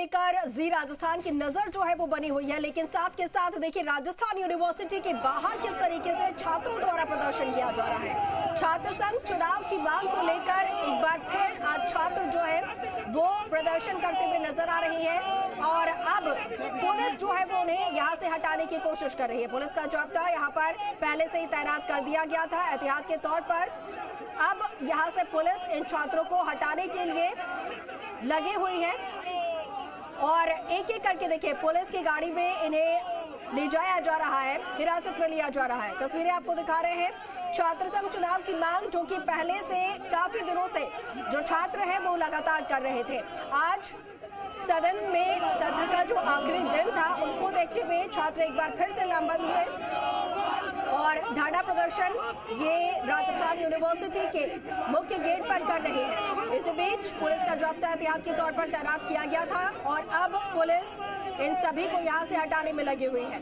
लेकर जी राजस्थान की नजर जो है वो बनी हुई है, लेकिन साथ के साथ देखिए राजस्थान यूनिवर्सिटी के बाहर किस तरीके से छात्रों द्वारा प्रदर्शन किया जा रहा है। छात्र संघ चुनाव की मांग को लेकर एक बार फिर आज छात्र जो है वो प्रदर्शन करते हुए नजर आ रही है और अब पुलिस जो है वो उन्हें यहाँ से हटाने की कोशिश कर रही है। पुलिस का जाब्ता यहाँ पर पहले से ही तैनात कर दिया गया था एहतियात के तौर पर। अब यहाँ से पुलिस इन छात्रों को हटाने के लिए लगी हुई है और एक एक करके देखिए पुलिस की गाड़ी में इन्हें ले जाया जा रहा है, हिरासत में लिया जा रहा है। तस्वीरें आपको दिखा रहे हैं। छात्र संघ चुनाव की मांग जो कि पहले से काफी दिनों से जो छात्र हैं वो लगातार कर रहे थे। आज सदन में सत्र का जो आखिरी दिन था उसको देखते हुए छात्र एक बार फिर से लामबंद हुए और धरना प्रदर्शन ये राजस्थान यूनिवर्सिटी के मुख्य गेट पर कर रहे हैं। इसी बीच पुलिस का जाब्ता एहतियात के तौर पर तैनात किया गया था और अब पुलिस इन सभी को यहां से हटाने में लगी हुई है।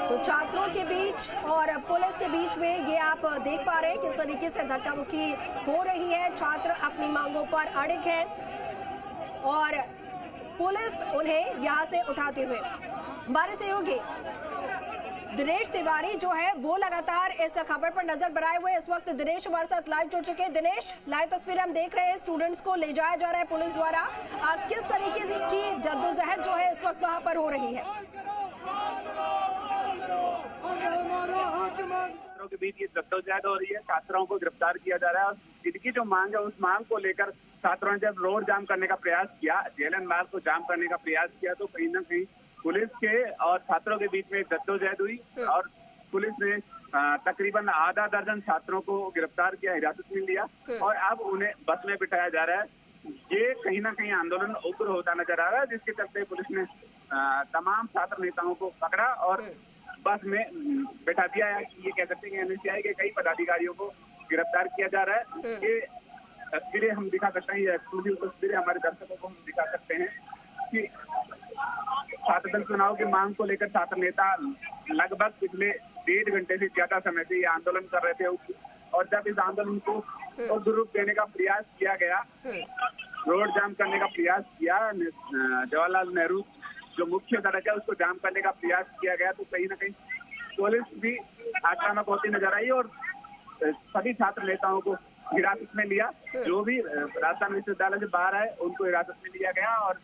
तो छात्रों के बीच और पुलिस के बीच में ये आप देख पा रहे हैं किस तरीके से धक्का मुक्की हो रही है। छात्र अपनी मांगों पर अड़िग हैं और पुलिस उन्हें यहां से उठाते हुए। हमारे सहयोगी दिनेश तिवारी जो है वो लगातार इस खबर पर नजर बनाए हुए इस वक्त दिनेश हमारे साथ लाइव जुड़ चुके हैं। दिनेश, लाइव तस्वीरें हम देख रहे हैं, स्टूडेंट्स को ले जाया जा रहा है पुलिस द्वारा। किस तरीके से की जद्दोजहद जो है इस वक्त वहां पर हो रही है? छात्रों के बीच ये जद्दोजहद हो रही है, छात्राओं को गिरफ्तार किया जा रहा है और जिनकी जो मांग है उस मांग को लेकर छात्रों ने जब रोड जाम करने का प्रयास किया, जेएलएन मार्ग को जाम करने का प्रयास किया, तो कहीं ना कहीं पुलिस के और छात्रों के बीच में जद्दोजहद हुई और पुलिस ने तकरीबन आधा दर्जन छात्रों को गिरफ्तार किया, हिरासत में लिया और अब उन्हें बस में बिठाया जा रहा है। ये कहीं ना कहीं आंदोलन उग्र होता नजर आ रहा है, जिसके चलते पुलिस ने तमाम छात्र नेताओं को पकड़ा और बस में बैठा दिया है। ये कह सकते हैं एनएसयूआई के कई पदाधिकारियों को गिरफ्तार किया जा रहा है। ये तस्वीरें हम दिखा सकते हैं, ये एक्सक्लूसिव तस्वीरें हमारे दर्शकों को हम दिखा सकते हैं कि छात्र दल चुनाव की मांग को लेकर छात्र नेता लगभग पिछले 1.5 घंटे से ज्यादा समय से ये आंदोलन कर रहे थे और जब इस आंदोलन को उग्र रूप देने का प्रयास किया गया, रोड जाम करने का प्रयास किया, जवाहरलाल नेहरू जो मुख्य सड़क है उसको जाम करने का प्रयास किया गया, तो कहीं ना कहीं पुलिस भी आक्रामक होती नजर आई और सभी छात्र नेताओं को हिरासत में लिया। जो भी राजस्थान विश्वविद्यालय से बाहर आए उनको हिरासत में लिया गया और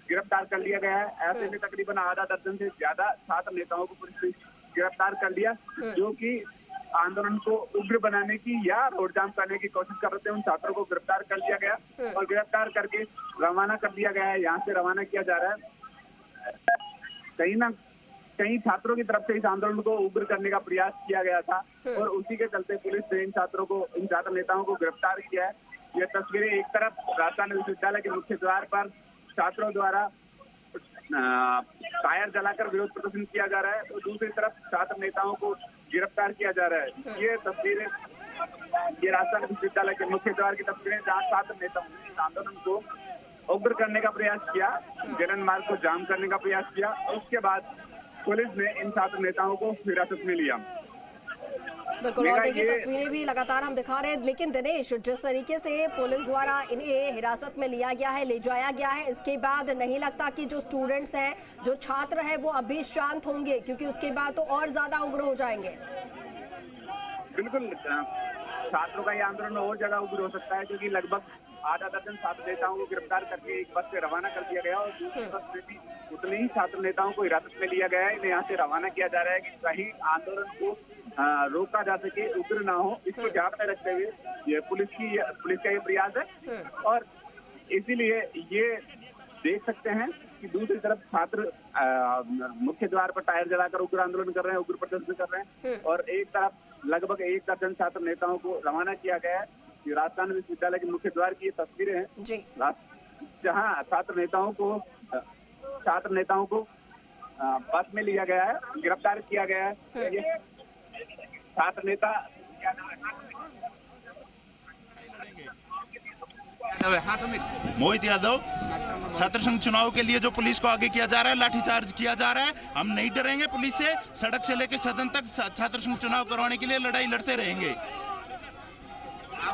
गिरफ्तार कर लिया गया है। ऐसे में तकरीबन आधा दर्जन से ज्यादा छात्र नेताओं को पुलिस ने गिरफ्तार कर लिया, जो कि आंदोलन को उग्र बनाने की या रोड जाम करने की कोशिश कर रहे थे। उन छात्रों को गिरफ्तार कर लिया गया और गिरफ्तार करके रवाना कर दिया गया है। यहाँ से रवाना किया जा रहा है। कहीं ना कहीं छात्रों की तरफ से इस आंदोलन को उग्र करने का प्रयास किया गया था और उसी के चलते पुलिस ने इन छात्र नेताओं को गिरफ्तार किया है। ये तस्वीरें एक तरफ राजस्थान विश्वविद्यालय के मुख्य द्वार पर छात्रों द्वारा टायर जलाकर विरोध प्रदर्शन किया जा रहा है, तो दूसरी तरफ छात्र नेताओं को गिरफ्तार किया जा रहा है। ये तस्वीरें ये राजस्थान विश्वविद्यालय के मुख्य द्वार की तस्वीरें जहाँ छात्र नेताओं ने इस आंदोलन को उग्र करने का प्रयास किया, जेएलएन मार्ग को जाम करने का प्रयास किया और उसके बाद पुलिस ने इन छात्र नेताओं को हिरासत में लिया। बिल्कुल, और देखिए तस्वीरें भी लगातार हम दिखा रहे हैं। लेकिन दिनेश, जिस तरीके से पुलिस द्वारा इन्हें हिरासत में लिया गया है, ले जाया गया है, इसके बाद नहीं लगता कि जो स्टूडेंट्स हैं, जो छात्र हैं, वो अभी शांत होंगे, क्योंकि उसके बाद तो और ज्यादा उग्र हो जाएंगे। बिल्कुल, छात्रों का ये आंदोलन और ज्यादा उग्र हो सकता है, क्योंकि लगभग आधा दर्जन छात्र नेताओं को गिरफ्तार करके एक बस से रवाना कर दिया गया और दूसरी बस में भी उतने ही छात्र नेताओं को हिरासत में लिया गया है। इन्हें यहाँ से रवाना किया जा रहा है कि कहीं आंदोलन को रोका जा सके, उग्र ना हो, इसको ध्यान में रखते हुए ये पुलिस का ये प्रयास है। और इसीलिए ये देख सकते हैं कि दूसरी तरफ छात्र मुख्य द्वार पर टायर जलाकर उग्र आंदोलन कर रहे हैं, उग्र प्रदर्शन कर रहे हैं और एक तरफ लगभग 1 दर्जन छात्र नेताओं को रवाना किया गया है। राजस्थान विश्वविद्यालय के मुख्य द्वार की ये तस्वीरें हैं जहाँ छात्र नेताओं को बस में लिया गया है, गिरफ्तार किया गया है। ये छात्र नेता मोहित यादव, छात्र संघ चुनाव के लिए जो पुलिस को आगे किया जा रहा है, लाठीचार्ज किया जा रहा है, हम नहीं डरेंगे पुलिस से। सड़क से लेकर सदन तक छात्र संघ चुनाव करवाने के लिए लड़ाई लड़ते रहेंगे।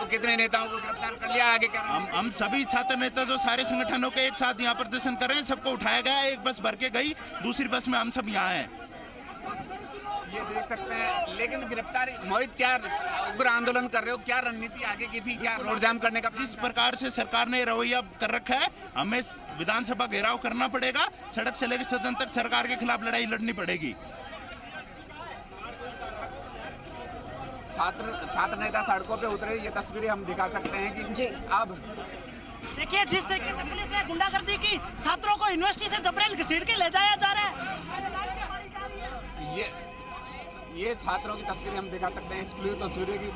अब कितने नेताओं को गिरफ्तार कर लिया, आगे क्या? हम सभी छात्र नेता जो सारे संगठनों के एक साथ यहाँ प्रदर्शन कर रहे हैं, सबको उठाया गया। एक बस भर के गई, दूसरी बस में हम सब यहाँ हैं। ये देख सकते हैं। लेकिन गिरफ्तारी मोहित, क्या उग्र आंदोलन कर रहे हो, क्या रणनीति आगे की थी, क्या रोड जाम करने का? जिस प्रकार से सरकार ने रवैया कर रखा है, हमें विधानसभा घेराव करना पड़ेगा। सड़क से लेकर सदन तक सरकार के खिलाफ लड़ाई लड़नी पड़ेगी। छात्र नेता सड़कों पे उतरे, ये तस्वीरें हम दिखा सकते हैं कि अब देखिए जिस तरीके से पुलिस ने गुंडागर्दी की, छात्रों को यूनिवर्सिटी से जबरन घसीट के ले जाया जा रहा है। ये छात्रों की तस्वीरें हम दिखा सकते हैं, एक्सक्लूसिव तस्वीरें की।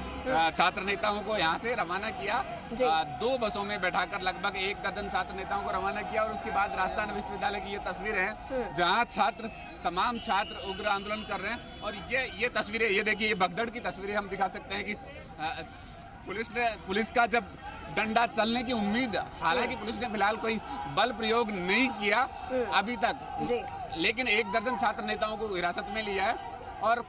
छात्र नेताओं को यहाँ से रवाना किया, 2 बसों में बैठाकर लगभग 1 दर्जन छात्र नेताओं को रवाना किया। और उसके बाद राजस्थान विश्वविद्यालय की ये तस्वीरें हैं जहाँ तमाम छात्र उग्र आंदोलन कर रहे हैं। और ये तस्वीरें, ये देखिए, ये भगदड़ की तस्वीरें हम दिखा सकते हैं कि पुलिस का जब डंडा चलने की उम्मीद, हालांकि पुलिस ने फिलहाल कोई बल प्रयोग नहीं किया अभी तक, लेकिन 1 दर्जन छात्र नेताओं को हिरासत में लिया है। और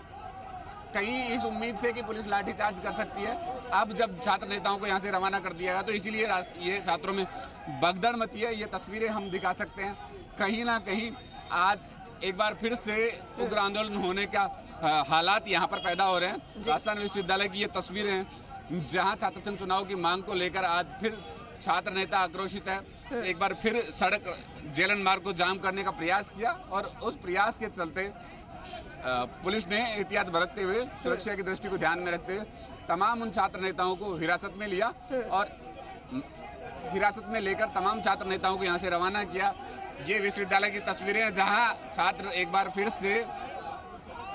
कहीं इस उम्मीद से कि पुलिस लाठीचार्ज कर सकती है, अब जब छात्र नेताओं को यहाँ से रवाना कर दिया गया, तो इसीलिए ये छात्रों में भगदड़ मची है। ये तस्वीरें हम दिखा सकते हैं। कहीं ना कहीं आज एक बार फिर से उग्र आंदोलन होने का हालात यहाँ पर पैदा हो रहे हैं। राजस्थान विश्वविद्यालय की ये तस्वीरें हैं जहाँ छात्र संघ चुनाव की मांग को लेकर आज फिर छात्र नेता आक्रोशित है। एक बार फिर सड़क जेलन मार्ग को जाम करने का प्रयास किया और उस प्रयास के चलते पुलिस ने एहतियात बरतते हुए, सुरक्षा की दृष्टि को ध्यान में रखते हुए तमाम उन छात्र नेताओं को हिरासत में लिया और हिरासत में लेकर तमाम छात्र नेताओं को यहाँ से रवाना किया। ये विश्वविद्यालय की तस्वीरें हैं जहाँ छात्र एक बार फिर से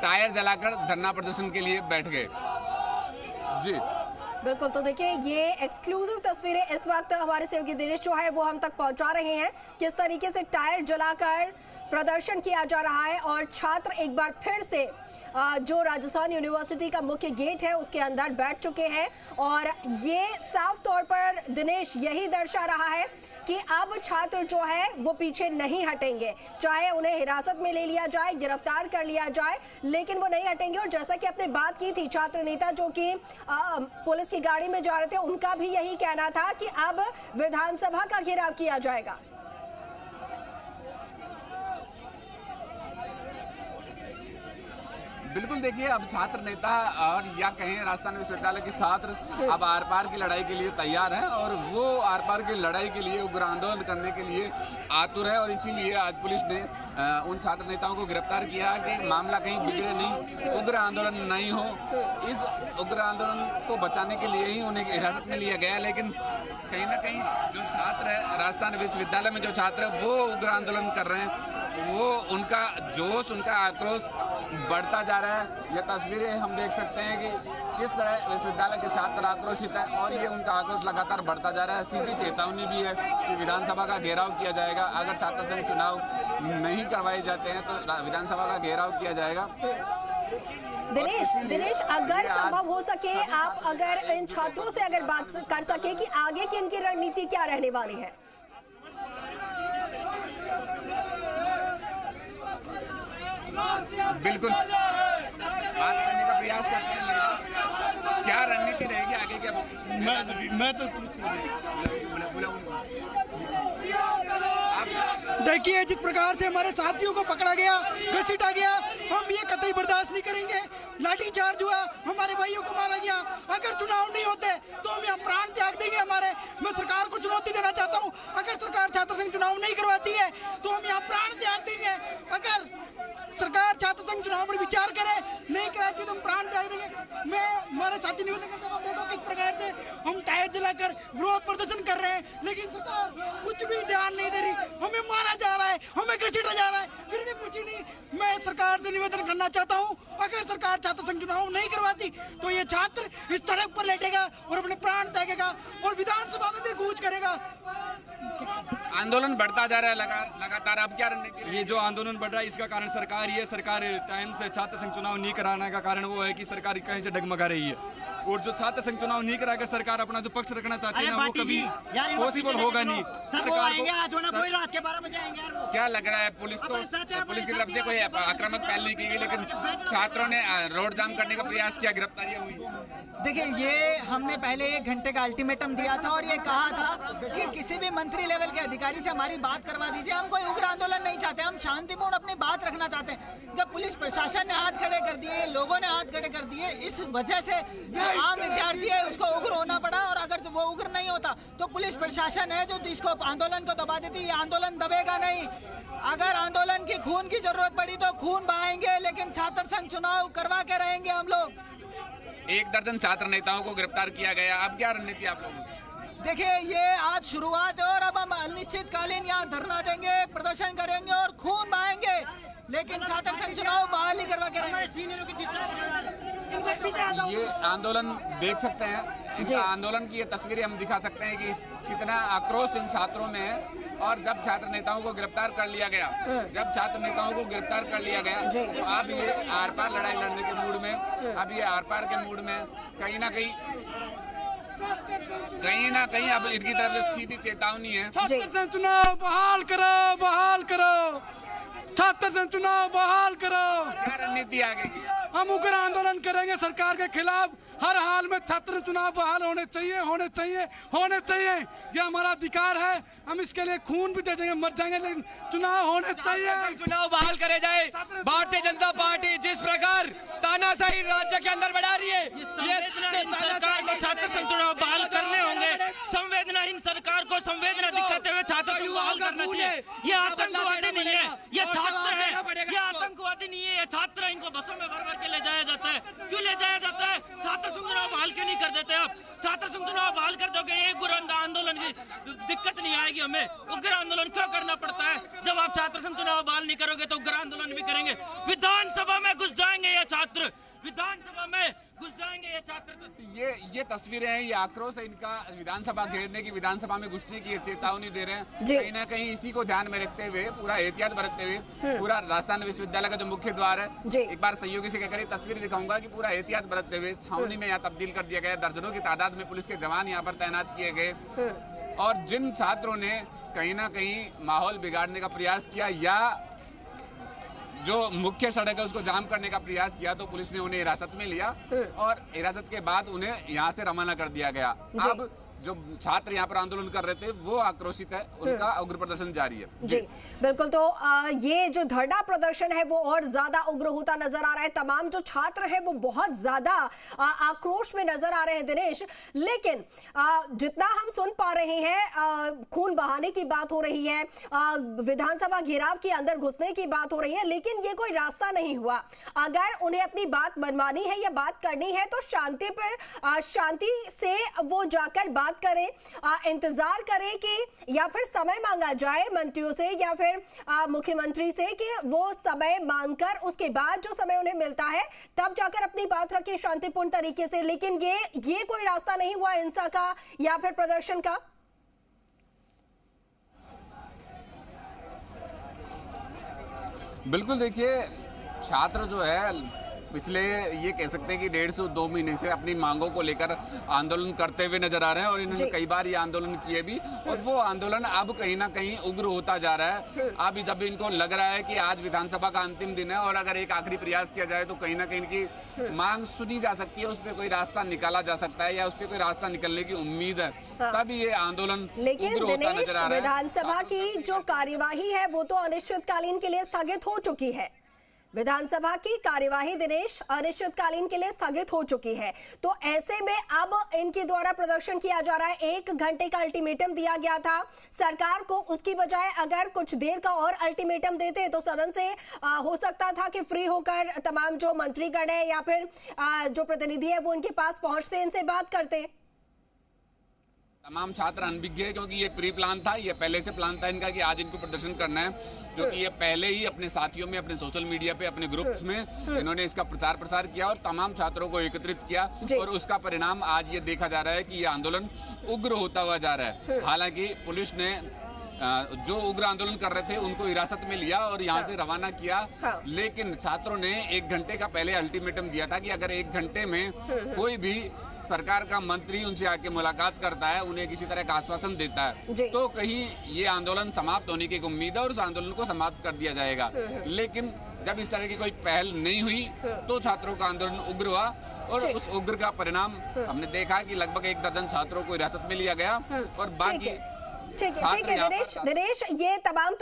टायर जलाकर धरना प्रदर्शन के लिए बैठ गए। जी बिल्कुल, तो देखिए ये एक्सक्लूसिव तस्वीरें इस वक्त हमारे सहयोगी दिनेश जो है वो हम तक पहुंचा रहे हैं, किस तरीके से टायर जलाकर प्रदर्शन किया जा रहा है और छात्र एक बार फिर से जो राजस्थान यूनिवर्सिटी का मुख्य गेट है उसके अंदर बैठ चुके हैं। और ये साफ तौर पर दिनेश यही दर्शा रहा है कि अब छात्र जो है वो पीछे नहीं हटेंगे, चाहे उन्हें हिरासत में ले लिया जाए, गिरफ्तार कर लिया जाए, लेकिन वो नहीं हटेंगे। और जैसा कि आपने बात की थी, छात्र नेता जो कि पुलिस की गाड़ी में जा रहे थे, उनका भी यही कहना था कि अब विधानसभा का घेराव किया जाएगा। बिल्कुल, देखिए अब छात्र नेता और या कहें राजस्थान विश्वविद्यालय के छात्र अब आर पार की लड़ाई के लिए तैयार हैं और वो आर पार की लड़ाई के लिए, उग्र आंदोलन करने के लिए आतुर है। और इसीलिए आज पुलिस ने उन छात्र नेताओं को गिरफ्तार किया कि मामला कहीं बिगड़े नहीं, उग्र आंदोलन नहीं हो। इस उग्र आंदोलन को बचाने के लिए ही उन्हें हिरासत में लिया गया। लेकिन कहीं ना कहीं जो छात्र है राजस्थान विश्वविद्यालय में, जो छात्र है वो उग्र आंदोलन कर रहे हैं, वो उनका जोश, उनका आक्रोश बढ़ता जा रहा है। ये तस्वीरें हम देख सकते हैं कि किस तरह विश्वविद्यालय के छात्र आक्रोशित हैं और ये उनका आक्रोश लगातार बढ़ता जा रहा है। सीधी चेतावनी भी है कि विधानसभा का घेराव किया जाएगा। अगर छात्र संघ चुनाव नहीं करवाए जाते हैं तो विधानसभा का घेराव किया जाएगा। दिनेश, अगर संभव हो सके, आप अगर इन छात्रों से अगर बात कर सके कि आगे की इनकी रणनीति क्या रहने वाली है। बिल्कुल, बात करने का प्रयास करते हैं। क्या रणनीति रहेगी आगे? क्या मैं तो देखिए, जिस प्रकार से हमारे साथियों को पकड़ा गया, घसीटा गया, हम ये कतई बर्दाश्त नहीं करेंगे। लाठीचार्ज हुआ, हमारे भाइयों को मारा गया। अगर चुनाव नहीं होते तो हम यहाँ प्राण त्याग देंगे। मैं सरकार को चुनौती देना चाहता हूँ, अगर सरकार छात्र संघ चुनाव नहीं करवाती है तो हम यहाँ प्राण त्याग देंगे। अगर सरकार छात्र संघ चुनाव पर विचार करे, नहीं कराती तो हम प्राण त्याग देंगे। मैं हमारे साथी निवेदन करता हूँ, देखो किस प्रकार से हम टायर जलाकर विरोध प्रदर्शन कर रहे हैं, लेकिन सरकार कुछ भी ध्यान नहीं दे रही। हमें मारा जा रहा है, हमें घसीटा जा रहा है, फिर भी कुछ ही नहीं। मैं सरकार से निवेदन करना चाहता हूँ, अगर सरकार छात्र संघ चुनाव नहीं करवाती तो ये छात्र इस सड़क पर लेटेगा और अपने प्राण त्यागेगा और विधानसभा में भी कूच करेगा। आंदोलन बढ़ता जा रहा है लगातार। अब क्या रणनीति? ये जो आंदोलन बढ़ रहा है इसका कारण सरकार ही है। सरकार टाइम से छात्र संघ चुनाव नहीं कराने का कारण वो है कि सरकार कहीं से डगमगा रही है। और जो छात्र संघ चुनाव नहीं कराकर सरकार अपना जो पक्ष रखना चाहती है ना, वो कभी यार पॉसिबल होगा नहीं। सरकार रात के 12 बजे आएंगे यार। क्या लग रहा है पुलिस की तरफ से कोई आक्रामक पहल नहीं की गई, लेकिन छात्रों ने रोड जाम करने का प्रयास किया, गिरफ्तारियां हुई? देखिए, ये हमने पहले 1 घंटे का अल्टीमेटम दिया था और ये कहा था कि किसी भी मंत्री लेवल के अधिकारी से हमारी बात करवा दीजिए। हम कोई उग्र आंदोलन नहीं चाहते, हम शांतिपूर्ण अपनी बात रखना चाहते हैं। जब पुलिस प्रशासन ने हाथ खड़े कर दिए, लोगों ने हाथ खड़े कर दिए, इस वजह से जो आम विद्यार्थी है उसको उग्र होना पड़ा। और अगर वो उग्र नहीं होता तो पुलिस प्रशासन है जो इसको आंदोलन को दबा देती। ये आंदोलन दबेगा नहीं। अगर आंदोलन की खून की जरूरत पड़ी तो खून बहाएंगे, लेकिन छात्र संघ चुनाव करवा के रहेंगे हम लोग। 1 दर्जन छात्र नेताओं को गिरफ्तार किया गया, अब क्या रणनीति आप लोगों की? देखिए, ये आज शुरुआत है और अब हम अनिश्चितकालीन यहाँ धरना देंगे, प्रदर्शन करेंगे और खून बहाएंगे, लेकिन छात्र संघ चुनाव बहाल ही करवा के रहेंगे। ये आंदोलन देख सकते हैं, इनका आंदोलन की ये तस्वीरें हम दिखा सकते हैं कि कितना आक्रोश इन छात्रों में है। और जब छात्र नेताओं को गिरफ्तार कर लिया गया, तो अब ये आर पार लड़ाई लड़ने के मूड में, अब ये आर पार के मूड में कहीं ना कहीं अब इनकी तरफ से सीधी चेतावनी है। छात्र संघ चुनाव बहाल करो, बहाल करो, छात्र संघ चुनाव बहाल करो। क्या रणनीति आगे की? हम उग्र आंदोलन करेंगे सरकार के खिलाफ। हर हाल में छात्र चुनाव बहाल होने चाहिए, होने चाहिए, होने चाहिए। ये हमारा अधिकार है, हम इसके लिए खून भी दे देंगे, मर जाएंगे, लेकिन चुनाव होने चाहिए। चुनाव बहाल करे जाए। भारतीय जनता पार्टी जिस प्रकार तानाशाही राज्य के अंदर बढ़ा रही है, ये सरकार को छात्र संघ चुनाव बहाल करने होंगे। संवेदनाहीन सरकार को संवेदना दिखाते हुए छात्र संघ बहाल करना चाहिए। ये आतंकवादी नहीं है, ये छात्र है, ये आतंकवादी नहीं है, ये छात्र है। इनको बसों में भर भर के ले जाया जाता है। क्यों ले जाया जाता है? छात्र संघ चुनाव बहाल क्यों नहीं कर देते आप? छात्र संघ चुनाव बहाल कर दोगे, एक उग्र आंदोलन की दिक्कत नहीं आएगी हमें। उग्र आंदोलन क्यों करना पड़ता है? जब आप छात्र संघ चुनाव बहाल नहीं करोगे तो उग्र आंदोलन भी करेंगे। विधानसभा में घुस जाएंगे ये छात्र, विधानसभा में घुस जाएंगे ये छात्र। ये तस्वीरें हैं, ये आक्रोश है इनका विधानसभा घेरने की, विधानसभा में घुसने की ये चेतावनी दे रहे हैं। कहीं ना कहीं इसी को ध्यान में रखते हुए, पूरा एहतियात बरतते हुए, पूरा राजस्थान विश्वविद्यालय का जो मुख्य द्वार है, एक बार सहयोगी से कहकर तस्वीर दिखाऊंगा कि पूरा एहतियात बरतते हुए छावनी में यहाँ तब्दील कर दिया गया। दर्जनों की तादाद में पुलिस के जवान यहाँ पर तैनात किए गए। और जिन छात्रों ने कहीं ना कहीं माहौल बिगाड़ने का प्रयास किया या जो मुख्य सड़क है उसको जाम करने का प्रयास किया, तो पुलिस ने उन्हें हिरासत में लिया और हिरासत के बाद उन्हें यहाँ से रवाना कर दिया गया। अब जो छात्र यहाँ पर आंदोलन कर रहे थे वो आक्रोशित है, उनका उग्र प्रदर्शन जारी है। जी बिल्कुल। तो ये जो धरना प्रदर्शन है वो और ज्यादा उग्र होता नजर आ रहा है। तमाम जो छात्र हैं वो बहुत ज्यादा आक्रोश में नजर आ रहे हैं दिनेश। लेकिन जितना हम सुन पा रहे हैं, खून बहाने की बात हो रही है, विधानसभा घेराव के अंदर घुसने की बात हो रही है, लेकिन ये कोई रास्ता नहीं हुआ। अगर उन्हें अपनी बात मनवानी है या बात करनी है तो शांति से वो जाकर बात करें, इंतजार करें कि या फिर समय मांगा जाए मंत्रियों से या फिर मुख्यमंत्री से कि वो समय मांगकर उसके बाद जो समय उन्हें मिलता है तब जाकर अपनी बात रखें शांतिपूर्ण तरीके से। लेकिन ये कोई रास्ता नहीं हुआ हिंसा का या फिर प्रदर्शन का। बिल्कुल, देखिए छात्र जो है पिछले ये कह सकते हैं कि 1.5 से 2 महीने से अपनी मांगों को लेकर आंदोलन करते हुए नजर आ रहे हैं और इन्होंने कई बार ये आंदोलन किए भी, और वो आंदोलन अब कहीं ना कहीं उग्र होता जा रहा है। अब जब इनको लग रहा है कि आज विधानसभा का अंतिम दिन है और अगर एक आखिरी प्रयास किया जाए तो कहीं ना कहीं इनकी मांग सुनी जा सकती है, उस पर कोई रास्ता निकाला जा सकता है या उस पर कोई रास्ता निकलने की उम्मीद है, तब ये आंदोलन उग्र होता नजर आ रहा है। विधानसभा की जो कार्यवाही है वो तो अनिश्चितकालीन के लिए स्थगित हो चुकी है। विधानसभा की कार्यवाही दिनेश अनिश्चितकालीन के लिए स्थगित हो चुकी है। तो ऐसे में अब इनके द्वारा प्रदर्शन किया जा रहा है। 1 घंटे का अल्टीमेटम दिया गया था सरकार को, उसकी बजाय अगर कुछ देर का और अल्टीमेटम देते तो सदन से हो सकता था कि फ्री होकर तमाम जो मंत्रीगण है या फिर जो प्रतिनिधि है वो इनके पास पहुंचते, इनसे बात करते। तमाम छात्र अनभिज्ञ है क्योंकि ये प्री प्लान था, ये पहले से प्लान था इनका कि आज इनको प्रदर्शन करना है, जो कि ये पहले ही अपने साथियों में, अपने सोशल मीडिया पे, अपने ग्रुप्स में इन्होंने इसका प्रचार प्रसार किया और तमाम छात्रों को एकत्रित किया और उसका परिणाम आज ये देखा जा रहा है कि ये आंदोलन उग्र होता हुआ जा रहा है। हालांकि पुलिस ने जो उग्र आंदोलन कर रहे थे उनको हिरासत में लिया और यहाँ से रवाना किया, लेकिन छात्रों ने 1 घंटे का पहले अल्टीमेटम दिया था कि अगर 1 घंटे में कोई भी सरकार का मंत्री उनसे आके मुलाकात करता है, उन्हें किसी तरह का आश्वासन देता है, तो कहीं ये आंदोलन समाप्त होने की एक उम्मीद है और उस आंदोलन को समाप्त कर दिया जाएगा। लेकिन जब इस तरह की कोई पहल नहीं हुई तो छात्रों का आंदोलन उग्र हुआ और उस उग्र का परिणाम हमने देखा कि लगभग 1 दर्जन छात्रों को हिरासत में लिया गया और बाकी ठीक है दिनेश, ये तमाम